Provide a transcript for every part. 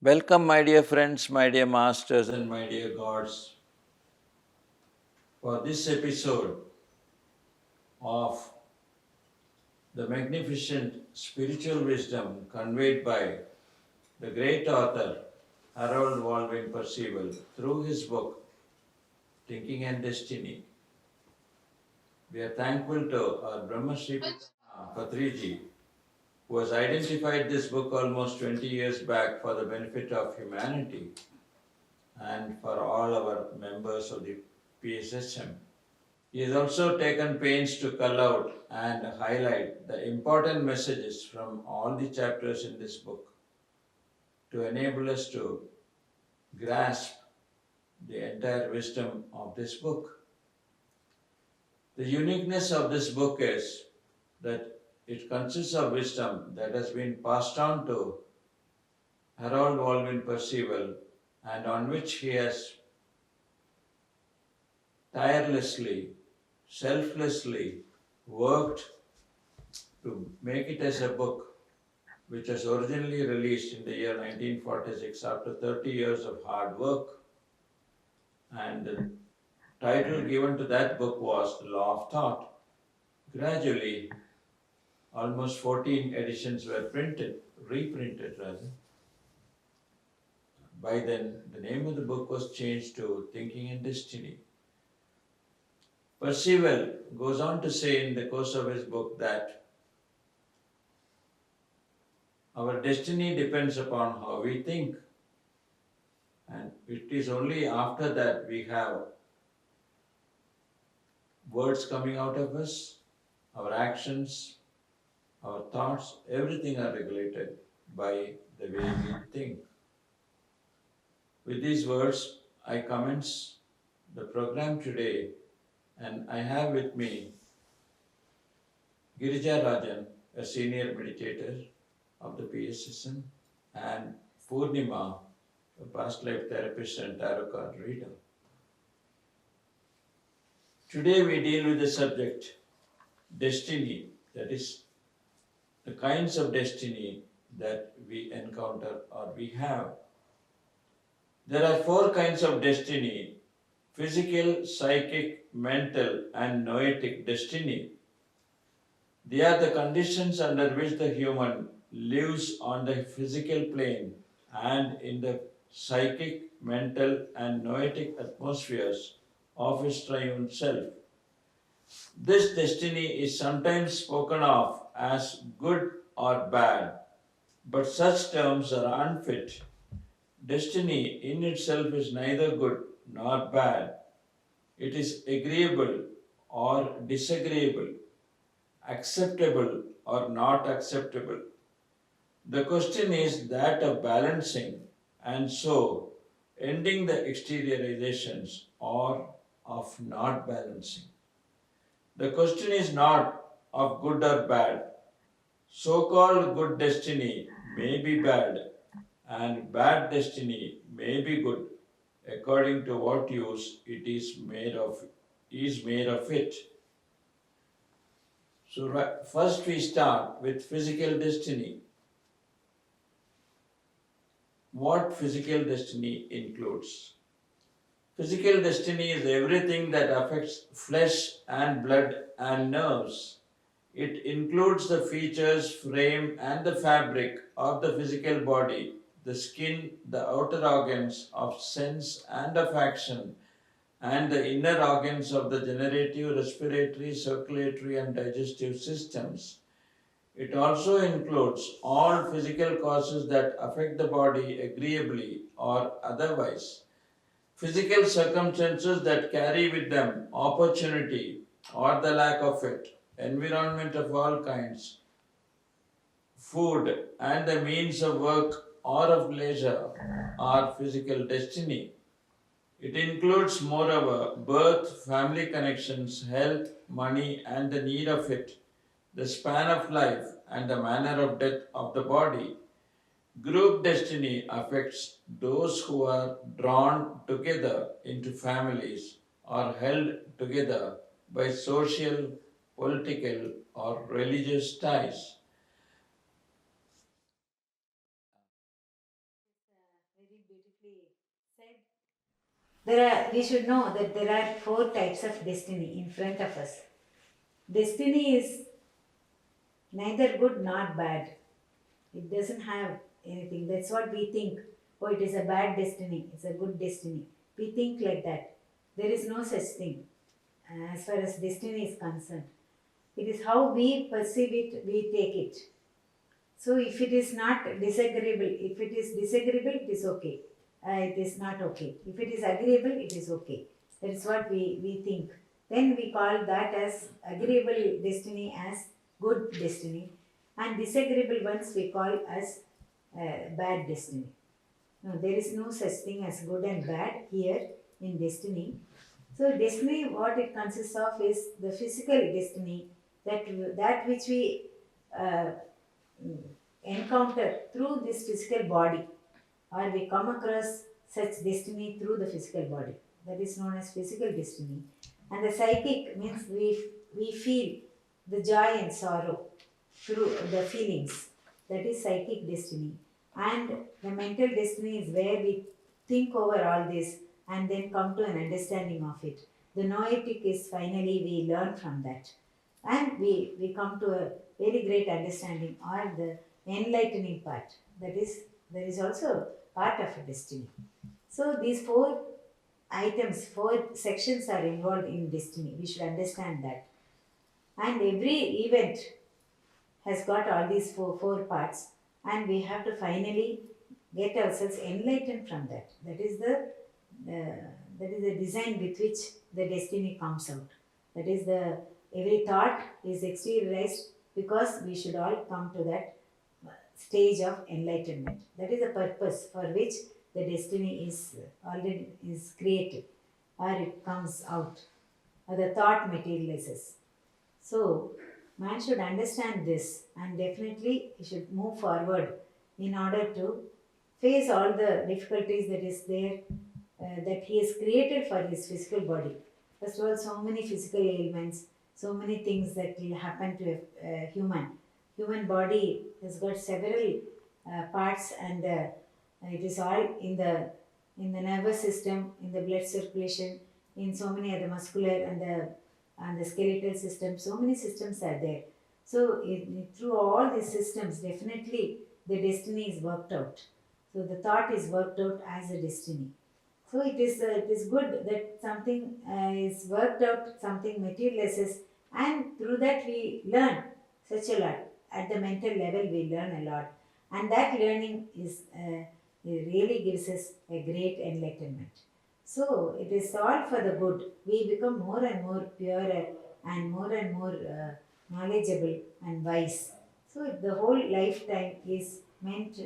Welcome, my dear friends, my dear masters, and my dear gods, for this episode of the magnificent spiritual wisdom conveyed by the great author Harold Walvin Percival through his book Thinking and Destiny. We are thankful to our Brahma Sri Patriji, who has identified this book almost 20 years back for the benefit of humanity and for all our members of the PSSM. He has also taken pains to cull out and highlight the important messages from all the chapters in this book to enable us to grasp the entire wisdom of this book. The uniqueness of this book is that it consists of wisdom that has been passed on to Harold Walvin Percival and on which he has tirelessly, selflessly worked to make it as a book which was originally released in the year 1946 after 30 years of hard work. And the title given to that book was The Law of Thought. Gradually, almost 14 editions were reprinted rather. By then, the name of the book was changed to Thinking and Destiny. Percival goes on to say in the course of his book that our destiny depends upon how we think. And it is only after that we have words coming out of us, our actions, our thoughts, everything are regulated by the way we think. With these words, I commence the program today, and I have with me Rajan, a senior meditator of the PSSM, and Purnima, a past life therapist and tarot card reader. Today we deal with the subject destiny, that is, the kinds of destiny that we encounter or we have. There are 4 kinds of destiny: physical, psychic, mental, and noetic destiny. They are the conditions under which the human lives on the physical plane and in the psychic, mental, and noetic atmospheres of his triune self. This destiny is sometimes spoken of as good or bad, but such terms are unfit. Destiny in itself is neither good nor bad. It is agreeable or disagreeable, acceptable or not acceptable. The question is that of balancing and so ending the exteriorizations or of not balancing. The question is not of good or bad. So-called good destiny may be bad and bad destiny may be good according to what use it is made of it. So first we start with physical destiny. What physical destiny includes? Physical destiny is everything that affects flesh and blood and nerves. It includes the features, frame, and the fabric of the physical body, the skin, the outer organs of sense and of action, and the inner organs of the generative, respiratory, circulatory, and digestive systems. It also includes all physical causes that affect the body agreeably or otherwise. Physical circumstances that carry with them opportunity or the lack of it, environment of all kinds, food, and the means of work or of leisure are physical destiny. It includes, moreover, birth, family connections, health, money, and the need of it, the span of life, and the manner of death of the body. Group destiny affects those who are drawn together into families or held together by social, political, or religious ties. beautifully said. We should know that there are 4 types of destiny in front of us. Destiny is neither good nor bad. It doesn't have anything. That's what we think. Oh, it is a bad destiny. It's a good destiny. We think like that. There is no such thing as far as destiny is concerned. It is how we perceive it, we take it. So if it is not disagreeable, if it is disagreeable, it is okay. It is not okay. If it is agreeable, it is okay. That is what we think. Then we call that as agreeable destiny as good destiny, and disagreeable ones we call as bad destiny. No, there is no such thing as good and bad here in destiny. So destiny, what it consists of is the physical destiny, that which we uh, encounter through this physical body, or we come across such destiny through the physical body. That is known as physical destiny. And the psychic means we feel the joy and sorrow through the feelings. That is psychic destiny. And the mental destiny is where we think over all this and then come to an understanding of it. The noetic is finally we learn from that. And we come to a very great understanding or the enlightening part. That is, there is also part of a destiny. So these 4 items, 4 sections are involved in destiny. We should understand that. And every event has got all these four parts, and we have to finally get ourselves enlightened from that. That is the design with which the destiny comes out. That is the every thought is exteriorized because we should all come to that stage of enlightenment. That is the purpose for which the destiny is already is created, or it comes out, or the thought materializes. So man should understand this, and definitely he should move forward in order to face all the difficulties that is there, that he has created for his physical body. First of all, so many physical ailments, so many things that will happen to a human body has got several parts, and it is all in the nervous system, in the blood circulation, in so many other muscular and the skeletal system. So many systems are there. So through all these systems, definitely the destiny is worked out. So the thought is worked out as a destiny. So it is good that something is worked out, something materializes, and through that we learn such a lot. At the mental level, we learn a lot, and that learning is it really gives us a great enlightenment. So it is all for the good. We become more and more purer and more knowledgeable and wise. So the whole lifetime is meant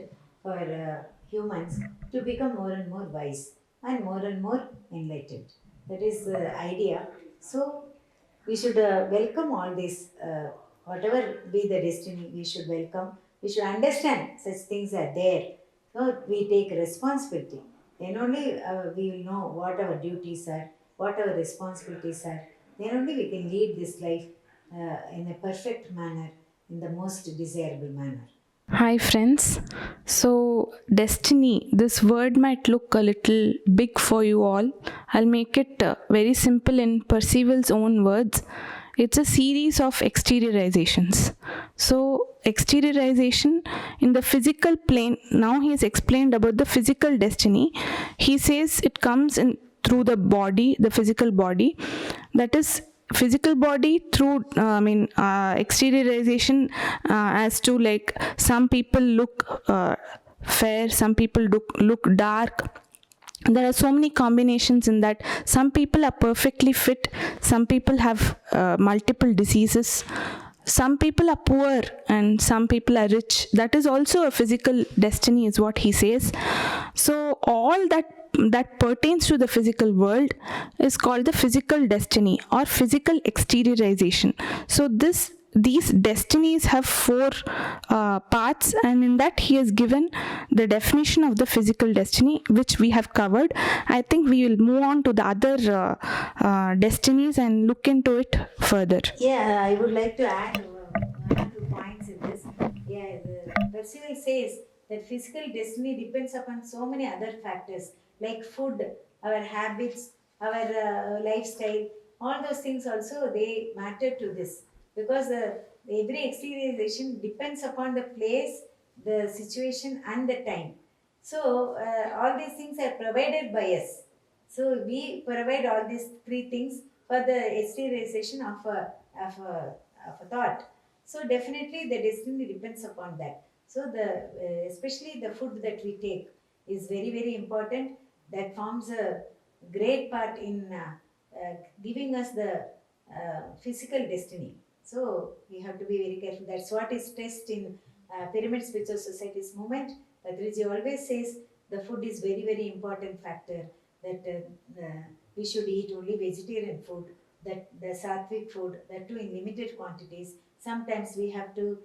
for humans to become more and more wise and more enlightened. That is the idea. So we should welcome all this, whatever be the destiny, we should welcome. We should understand such things are there. So we take responsibility. Then only we will know what our duties are, what our responsibilities are. Then only we can lead this life in a perfect manner, in the most desirable manner. Hi, friends. So, destiny, this word might look a little big for you all. I'll make it very simple in Percival's own words. It's a series of exteriorizations. So, exteriorization in the physical plane, now he has explained about the physical destiny. He says it comes in through the body, the physical body. That is physical body through exteriorization, as to like some people look fair, some people look dark. There are so many combinations in that. Some people are perfectly fit, some people have multiple diseases, some people are poor and some people are rich. That is also a physical destiny, is what he says. So all that pertains to the physical world is called the physical destiny or physical exteriorization. So these destinies have 4 parts, and in that he has given the definition of the physical destiny, which we have covered. I think we will move on to the other destinies and look into it further. Yeah, I would like to add 1 or 2 points in this. Yeah, the Percival says that physical destiny depends upon so many other factors like food, our habits, our lifestyle, all those things also they matter to this, because every exteriorization depends upon the place, the situation, and the time. So all these things are provided by us. So we provide all these three things for the exteriorization of a, of a thought. So definitely the destiny depends upon that. So especially the food that we take is very very important. That forms a great part in giving us the physical destiny. So we have to be very careful. That's what is stressed in Pyramid Spiritual Society's movement. Patriji always says the food is very very important factor. That we should eat only vegetarian food. That the sattvic food, that too in limited quantities. Sometimes we have to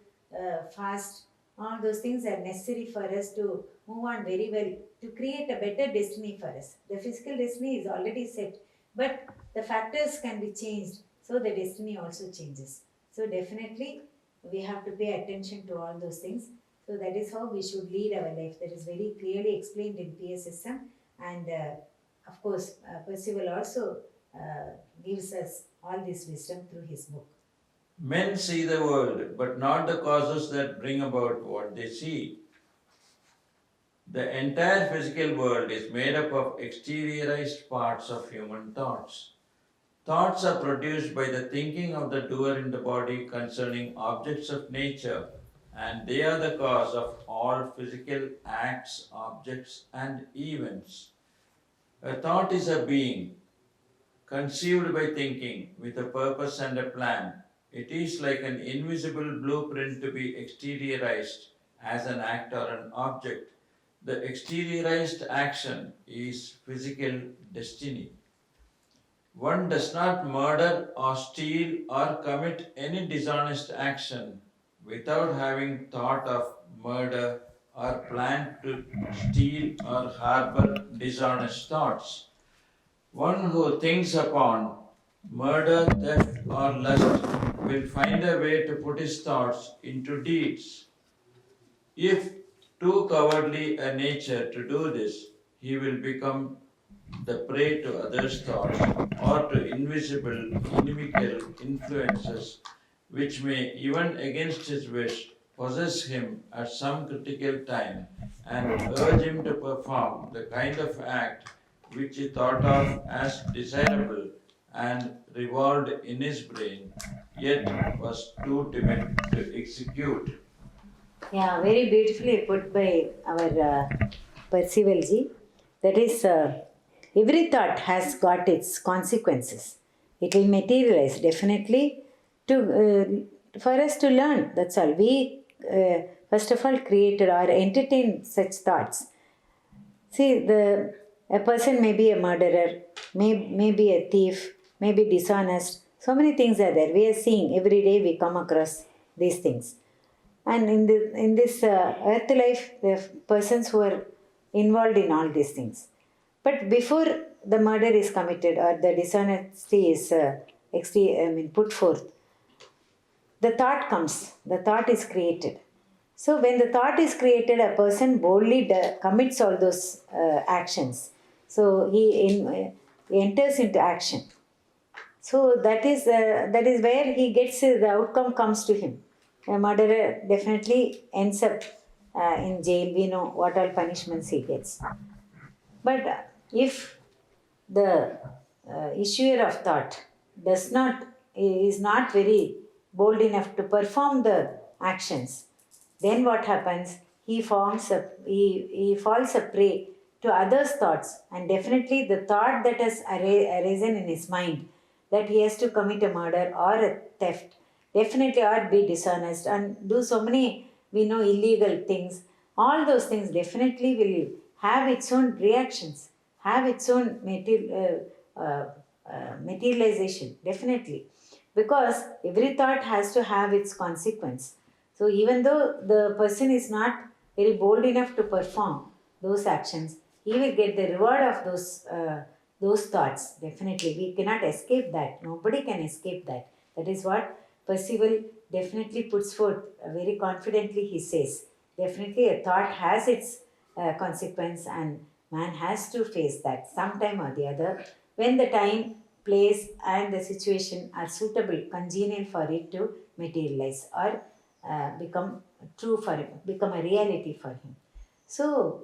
fast. All those things are necessary for us to move on very well, to create a better destiny for us. The physical destiny is already set, but the factors can be changed, so the destiny also changes. So definitely we have to pay attention to all those things. So that is how we should lead our life. That is very clearly explained in PSSM, and of course Percival also gives us all this wisdom through his book. Men see the world, but not the causes that bring about what they see. The entire physical world is made up of exteriorized parts of human thoughts. Thoughts are produced by the thinking of the doer in the body concerning objects of nature, and they are the cause of all physical acts, objects, and events. A thought is a being, conceived by thinking, with a purpose and a plan. It is like an invisible blueprint to be exteriorized as an act or an object. The exteriorized action is physical destiny. One does not murder or steal or commit any dishonest action without having thought of murder or planned to steal or harbor dishonest thoughts. One who thinks upon murder, theft, or lust will find a way to put his thoughts into deeds. If too cowardly a nature to do this, he will become the prey to others' thoughts or to invisible, inimical influences which may, even against his wish, possess him at some critical time and urge him to perform the kind of act which he thought of as desirable and revolved in his brain, yet was too timid to execute. Yeah, very beautifully put by our Percival ji. That is, every thought has got its consequences. It will materialize definitely for us to learn. That's all. We first of all created or entertained such thoughts. See, a person may be a murderer, may be a thief, may be dishonest. So many things are there. We are seeing every day. We come across these things. And in this earth life, there are persons who are involved in all these things. But before the murder is committed or the dishonesty is put forth, the thought comes, the thought is created. So when the thought is created, a person boldly commits all those actions. So he enters into action. So that is where he gets the outcome comes to him. A murderer definitely ends up in jail. We know what all punishments he gets. But if the issuer of thought is not very bold enough to perform the actions, then what happens? He falls a prey to others' thoughts, and definitely the thought that has arisen in his mind that he has to commit a murder or a theft, definitely, or be dishonest and do so many, we know, illegal things. All those things definitely will have its own reactions, have its own materialization, definitely. Because every thought has to have its consequence. So even though the person is not very bold enough to perform those actions, he will get the reward of those thoughts. Definitely, we cannot escape that. Nobody can escape that. That is what Percival definitely puts forth very confidently. He says definitely a thought has its consequence, and man has to face that sometime or the other when the time, place, and the situation are suitable, congenial for it to materialize or become true for him, become a reality for him. So,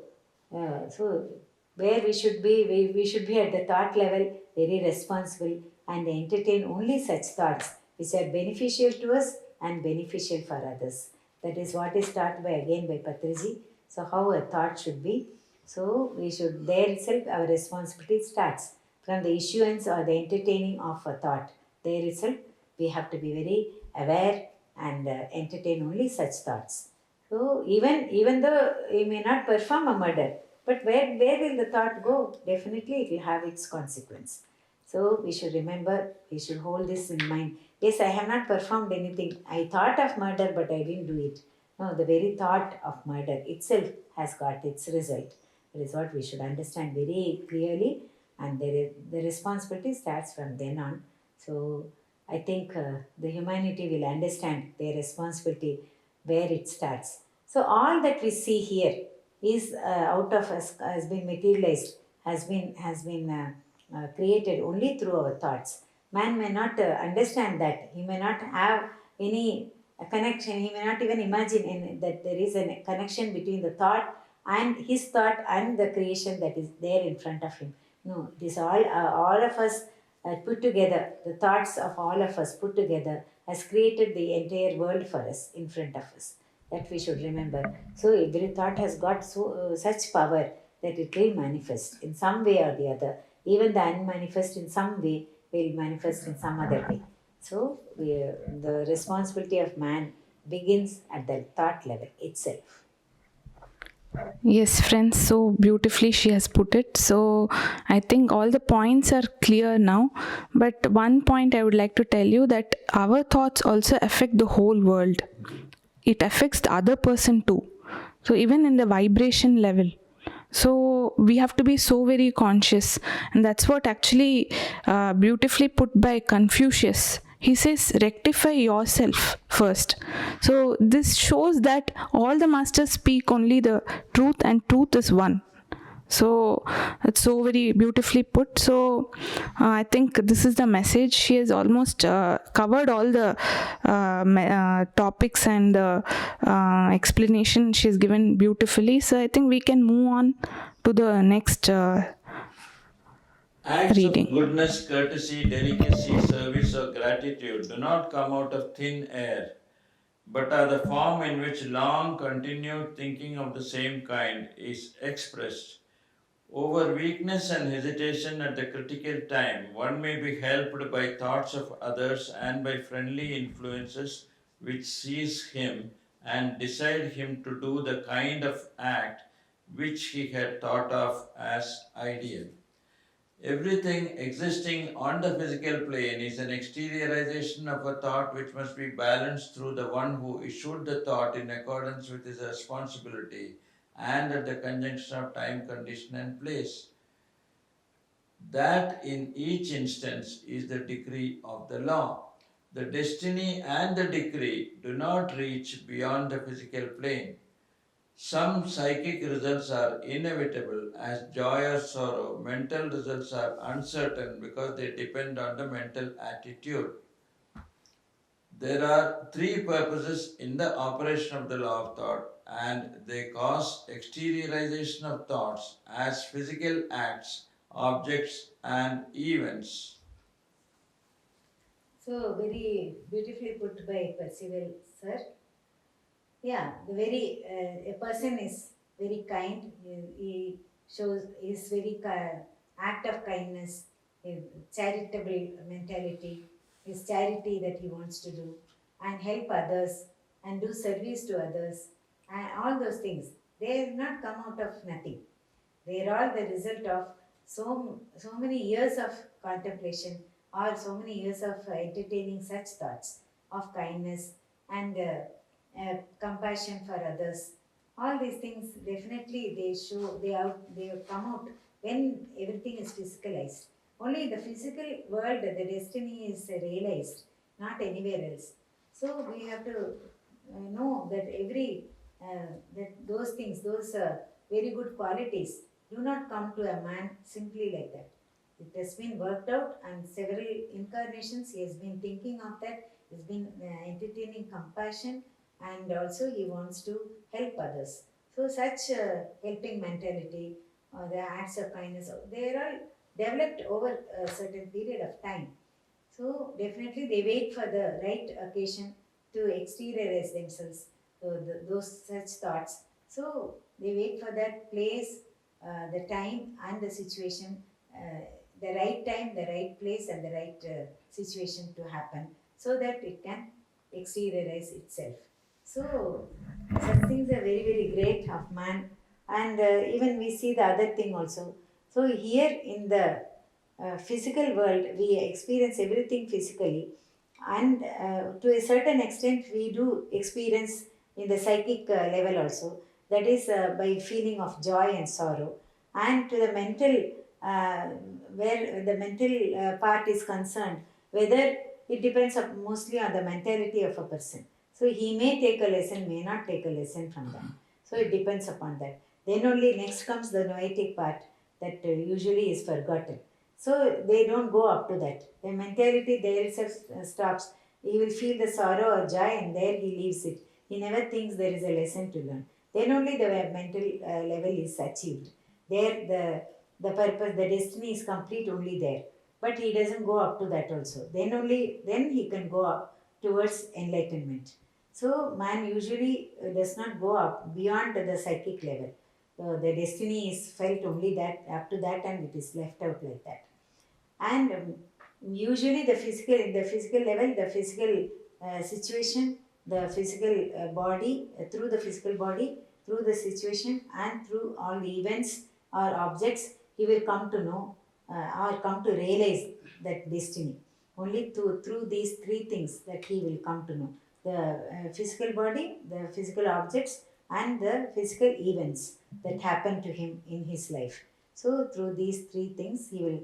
so where we should be at the thought level, very responsible, and entertain only such thoughts which are beneficial to us and beneficial for others. That is what is taught by again by Patriji. So how a thought should be. So we should there itself our responsibility starts from the issuance or the entertaining of a thought. There itself we have to be very aware and entertain only such thoughts. So even though he may not perform a murder, but where will the thought go? Definitely it will have its consequence. So we should remember, we should hold this in mind. Yes, I have not performed anything. I thought of murder, but I didn't do it. No, the very thought of murder itself has got its result. That is what we should understand very clearly, and the responsibility starts from then on. So I think the humanity will understand their responsibility where it starts. So all that we see here is out of us has been materialized, has been created only through our thoughts. Man may not understand that. He may not have any connection. He may not even imagine that there is a connection between the thought and his thought and the creation that is there in front of him. No, it is all of us put together. The thoughts of all of us put together has created the entire world for us in front of us. That we should remember. So every thought has got such power that it will manifest in some way or the other. Even the unmanifest in some way will manifest in some other way. So the responsibility of man begins at the thought level itself. Yes, friends, so beautifully she has put it. So I think all the points are clear now. But one point I would like to tell you that our thoughts also affect the whole world. It affects the other person too. So even in the vibration level. So we have to be so very conscious, and that's what actually beautifully put by Confucius. He says, rectify yourself first. So this shows that all the masters speak only the truth, and truth is one. So it's so very beautifully put. So I think this is the message. She has almost covered all the topics and the explanation she has given beautifully. So I think we can move on to the next Acts reading. of goodness, courtesy, delicacy, service, or gratitude do not come out of thin air, but are the form in which long continued thinking of the same kind is expressed. Over weakness and hesitation at the critical time, one may be helped by thoughts of others and by friendly influences which seize him and decide him to do the kind of act which he had thought of as ideal. Everything existing on the physical plane is an exteriorization of a thought which must be balanced through the one who issued the thought in accordance with his responsibility and at the conjunction of time, condition, and place. That in each instance is the decree of the law. The destiny and the decree do not reach beyond the physical plane. Some psychic results are inevitable as joy or sorrow. Mental results are uncertain because they depend on the mental attitude. There are three purposes in the operation of the law of thought, and they cause exteriorization of thoughts as physical acts, objects, and events. So very beautifully put by Percival, sir. Yeah, the very a person is very kind. He shows his very act of kindness, his charitable mentality, his charity that he wants to do, and help others and do service to others, and all those things. They have not come out of nothing. They are all the result of so many years of contemplation or so many years of entertaining such thoughts of kindness and compassion for others. All these things definitely they come out when everything is physicalized. Only in the physical world the destiny is realized, not anywhere else. So we have to know that every that those things, those very good qualities do not come to a man simply like that. It has been worked out, and several incarnations he has been thinking of that, he's been entertaining compassion, and also he wants to help others. So such helping mentality or the acts of kindness, they are all developed over a certain period of time. So definitely they wait for the right occasion to exteriorize themselves, those such thoughts. So they wait for that place, the time and the situation, the right time, the right place and the right situation to happen, so that it can exteriorize itself. So such things are very, very great of man. And even we see the other thing also. So here in the physical world, we experience everything physically, and to a certain extent, we do experience in the psychic level also. That is by feeling of joy and sorrow, and to the mental, where the mental part is concerned, whether it depends mostly on the mentality of a person. So he may take a lesson, may not take a lesson from that. So it depends upon that. Then only next comes the noetic part that usually is forgotten. So they don't go up to that. The mentality there itself stops. He will feel the sorrow or joy, and there he leaves it. He never thinks there is a lesson to learn. Then only the mental level is achieved. There the purpose, the destiny is complete only there. But he doesn't go up to that also. Then only then he can go up towards enlightenment. So man usually does not go up beyond the psychic level. The destiny is felt only that up to that, and it is left out like that. And usually the physical, in the physical level, the physical situation, the physical body, through the physical body, through the situation and through all the events or objects, he will come to know or come to realize that destiny. Only through these three things that he will come to know: the physical body, the physical objects, and the physical events that happen to him in his life. So through these three things he will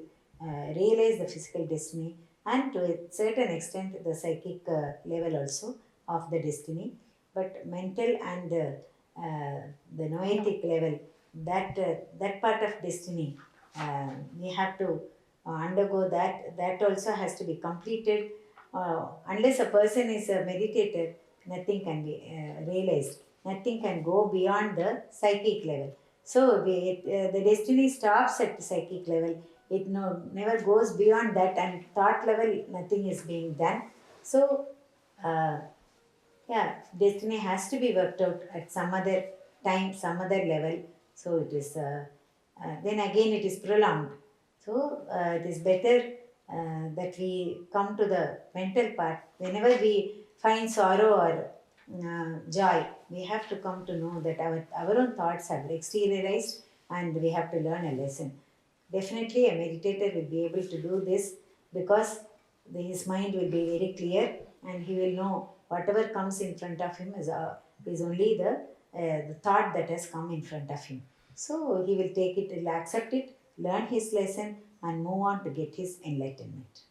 realize the physical destiny, and to a certain extent the psychic level also of the destiny. But mental and the noetic level, that part of destiny, we have to undergo that. That also has to be completed. Unless a person is a meditator, nothing can be realized. Nothing can go beyond the psychic level. So the destiny stops at the psychic level. It never goes beyond that, and thought level, nothing is being done. So uh, yeah, destiny has to be worked out at some other time, some other level. So it is then again it is prolonged. So it is better that we come to the mental part. Whenever we find sorrow or joy, we have to come to know that our own thoughts have exteriorized, and we have to learn a lesson. Definitely, a meditator will be able to do this, because his mind will be very clear, and he will know whatever comes in front of him is only the thought that has come in front of him. So he will take it, he will accept it, learn his lesson, and move on to get his enlightenment.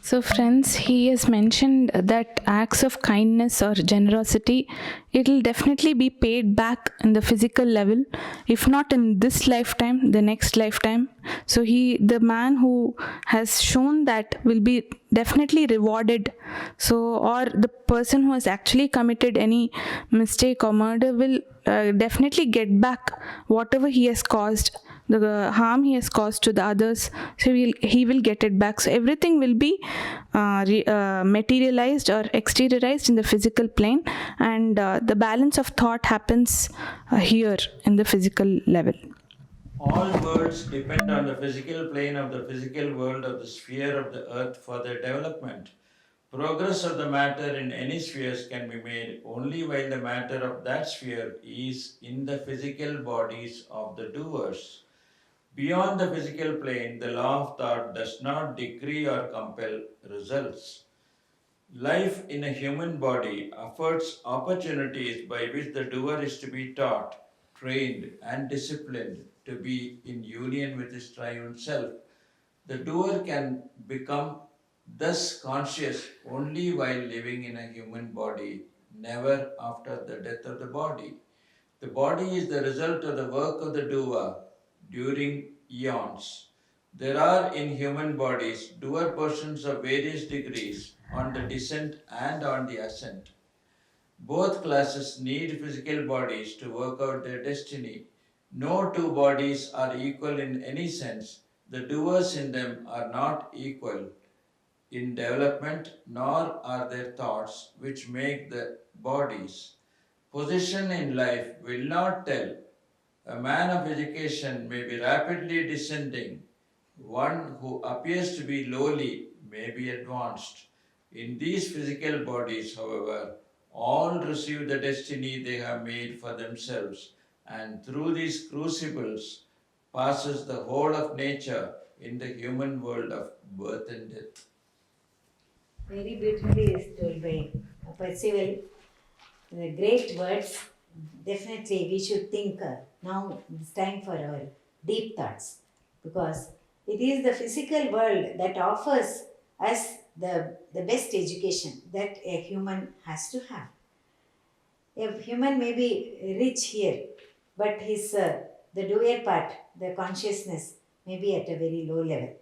So, friends, he has mentioned that acts of kindness or generosity, it will definitely be paid back in the physical level, if not in this lifetime, the next lifetime. So, the man who has shown that, will be definitely rewarded. So, or the person who has actually committed any mistake or murder will definitely get back whatever he has caused, the harm he has caused to the others. So he will get it back. So everything will be materialized or exteriorized in the physical plane, and the balance of thought happens here in the physical level. All worlds depend on the physical plane of the physical world of the sphere of the earth for their development. Progress of the matter in any spheres can be made only while the matter of that sphere is in the physical bodies of the doers. Beyond the physical plane, the law of thought does not decree or compel results. Life in a human body affords opportunities by which the doer is to be taught, trained, and disciplined to be in union with his triune self. The doer can become thus conscious only while living in a human body, never after the death of the body. The body is the result of the work of the doer during eons. There are in human bodies doer persons of various degrees on the descent and on the ascent. Both classes need physical bodies to work out their destiny. No two bodies are equal in any sense. The doers in them are not equal in development, nor are their thoughts, which make the bodies. Position in life will not tell. A man of education may be rapidly descending. One who appears to be lowly may be advanced. In these physical bodies, however, all receive the destiny they have made for themselves, and through these crucibles passes the whole of nature in the human world of birth and death. Very beautifully is told by Percival. The great words. Definitely, we should think now it's time for our deep thoughts, because it is the physical world that offers us the best education that a human has to have. A human may be rich here, but his the doer part, the consciousness, may be at a very low level.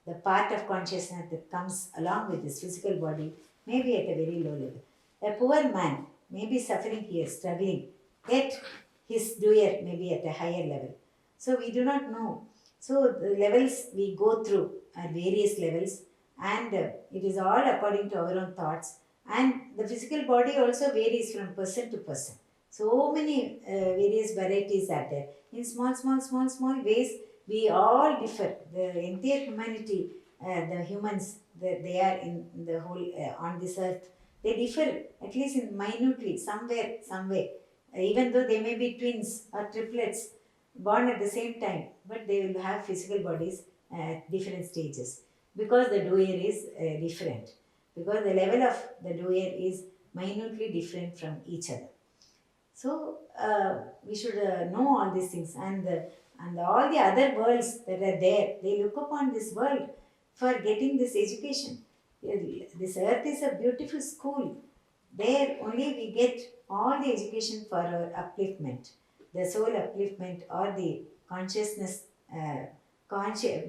The part of consciousness that comes along with his physical body may be at a very low level. A poor man may be suffering here, struggling, yet his doer may be at a higher level. So we do not know. So the levels we go through are various levels, and it is all according to our own thoughts. And the physical body also varies from person to person. So many various varieties are there. In small ways, we all differ. The entire humanity, the humans, they are in the whole on this earth. They differ at least in minutely, somewhere, some way. Even though they may be twins or triplets born at the same time, but they will have physical bodies at different stages, because the doer is different, because the level of the doer is minutely different from each other. So we should know all these things, and all the other worlds that are there, they look upon this world for getting this education. This earth is a beautiful school. There only we get all the education for our upliftment, the soul upliftment, or the consciousness,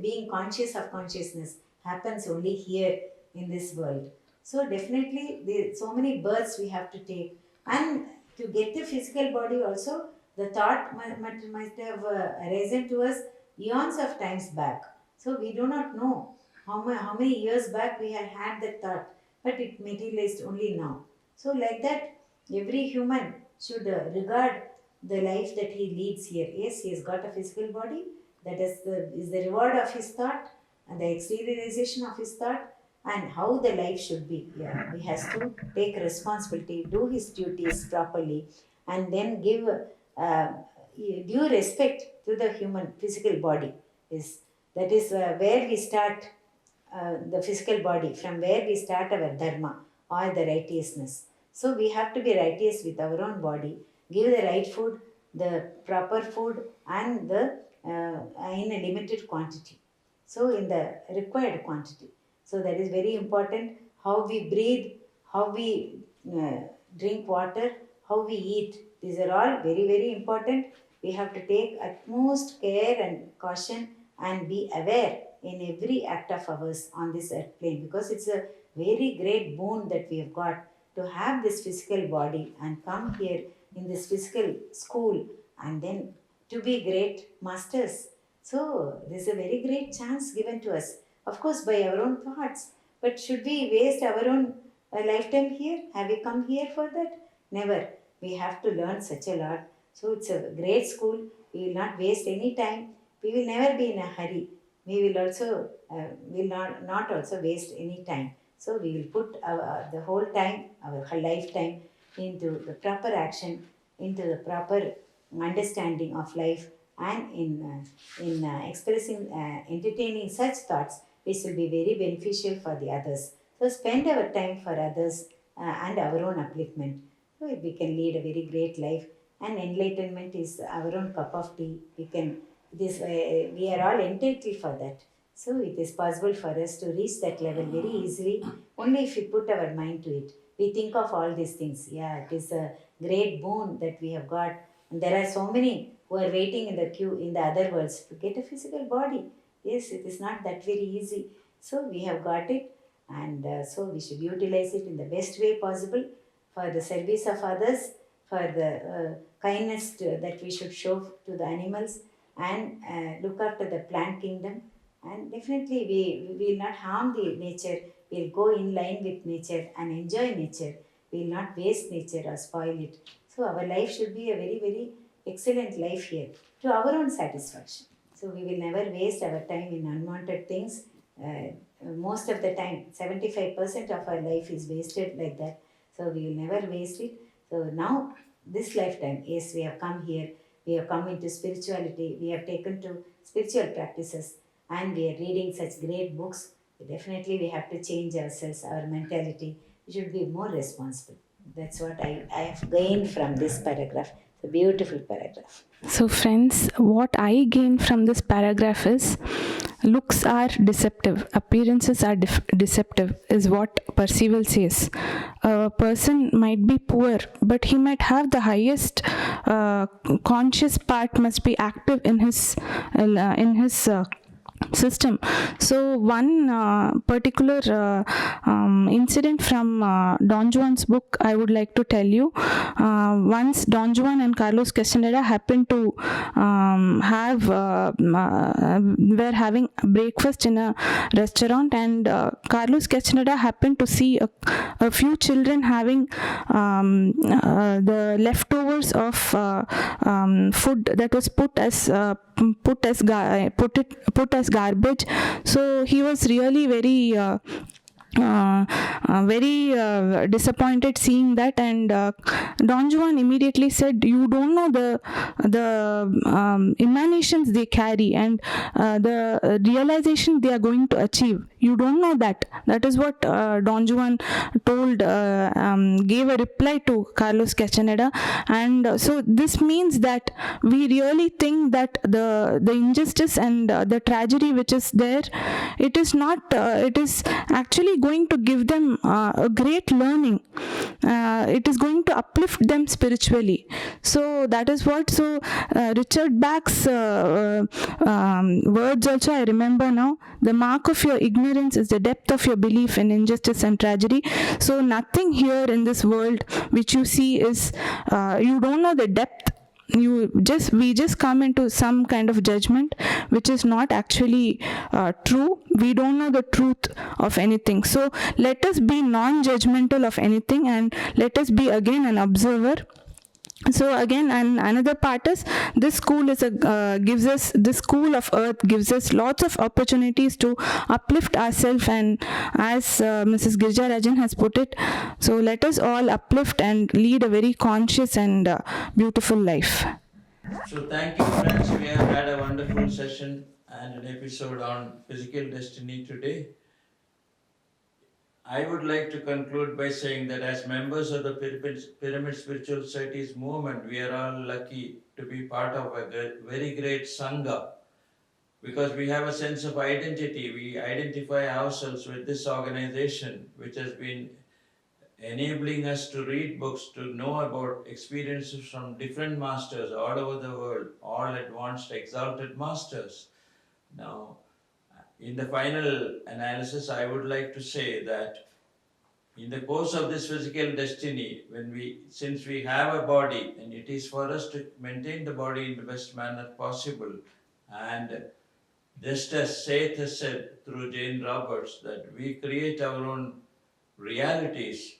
being conscious of consciousness happens only here in this world. So definitely, so many births we have to take, and to get the physical body also, the thought might have arisen to us eons of times back. So we do not know how many years back we had that thought, but it materialized only now. So like that, every human should regard the life that he leads here. Yes, he has got a physical body. That is the reward of his thought and the exteriorization of his thought, and how the life should be. Yeah, he has to take responsibility, do his duties properly, and then give due respect to the human physical body. That is where we start the physical body, from where we start our dharma or the righteousness. So we have to be righteous with our own body, give the right food, the proper food, and the in a limited quantity. So in the required quantity. So that is very important. How we breathe, how we drink water, how we eat. These are all very, very important. We have to take utmost care and caution and be aware in every act of ours on this earth plane, because it's a very great boon that we have got to have this physical body and come here in this physical school, and then to be great masters. So this is a very great chance given to us, of course by our own thoughts. But should we waste our own lifetime here? Have we come here for that? Never. We have to learn such a lot. So it's a great school. We will not waste any time. We will never be in a hurry. We will also will not also waste any time. So we will put the whole time, our whole lifetime, into the proper action, into the proper understanding of life, and in expressing, entertaining such thoughts, which will be very beneficial for the others. So spend our time for others and our own upliftment. So we can lead a very great life, and enlightenment is our own cup of tea. We are all entitled for that. So it is possible for us to reach that level very easily, only if we put our mind to it. We think of all these things. Yeah, it is a great boon that we have got And there are so many who are waiting in the queue in the other worlds to get a physical body. Yes, it is not that very easy. So we have got it, and so we should utilize it in the best way possible for the service of others, for the kindness that we should show to the animals, and look after the plant kingdom. And definitely we will not harm the nature. We'll go in line with nature and enjoy nature. We will not waste nature or spoil it. So our life should be a very, very excellent life here to our own satisfaction. So we will never waste our time in unwanted things. Most of the time, 75% of our life is wasted like that. So we will never waste it. So now, this lifetime, yes, we have come here, we have come into spirituality, we have taken to spiritual practices, and we are reading such great books. Definitely, we have to change ourselves, our mentality. We should be more responsible. That's what I have gained from this paragraph. It's a beautiful paragraph. So, friends, what I gain from this paragraph is looks are deceptive, appearances are deceptive, is what Percival says. A person might be poor, but he might have the highest conscious part must be active in his system. So one particular incident from Don Juan's book I would like to tell you. Once Don Juan and Carlos Castaneda happened to were having breakfast in a restaurant, and Carlos Castaneda happened to see a few children having the leftovers of food that was put as garbage. So he was really very disappointed seeing that, and Don Juan immediately said, "You don't know the emanations they carry and the realization they are going to achieve. You don't know that." That is what Don Juan told, gave a reply to Carlos Castaneda. And so this means that we really think that the injustice and the tragedy which is there, it is not, it is actually going to give them a great learning. It is going to uplift them spiritually. So that is what, so Richard Bach's words also I remember now. The mark of your ignorance is the depth of your belief in injustice and tragedy. So nothing here in this world which you see is, you don't know the depth. We just come into some kind of judgment which is not actually true. We don't know the truth of anything. So let us be non-judgmental of anything, and let us be again an observer. So again, and another part is, this school is gives us, this school of earth gives us lots of opportunities to uplift ourselves, and as Mrs. Rajan has put it, so let us all uplift and lead a very conscious and beautiful life. So thank you, friends. We have had a wonderful session and an episode on physical destiny today. I would like to conclude by saying that as members of the Pyramid Spiritual Society's movement, we are all lucky to be part of a very great Sangha, because we have a sense of identity. We identify ourselves with this organization, which has been enabling us to read books, to know about experiences from different masters all over the world, all advanced, exalted masters. Now, in the final analysis, I would like to say that in the course of this physical destiny, since we have a body, and it is for us to maintain the body in the best manner possible, and just as Seth has said through Jane Roberts, that we create our own realities.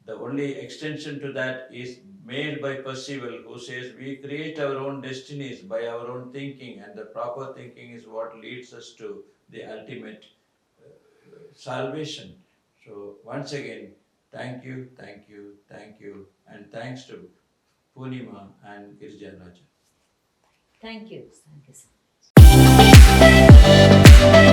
The only extension to that is made by Percival, who says we create our own destinies by our own thinking, and the proper thinking is what leads us to the ultimate salvation. So once again, thank you, thank you, thank you, and thanks to Poonima and Girija Rajan. Thank you. Thank you so much.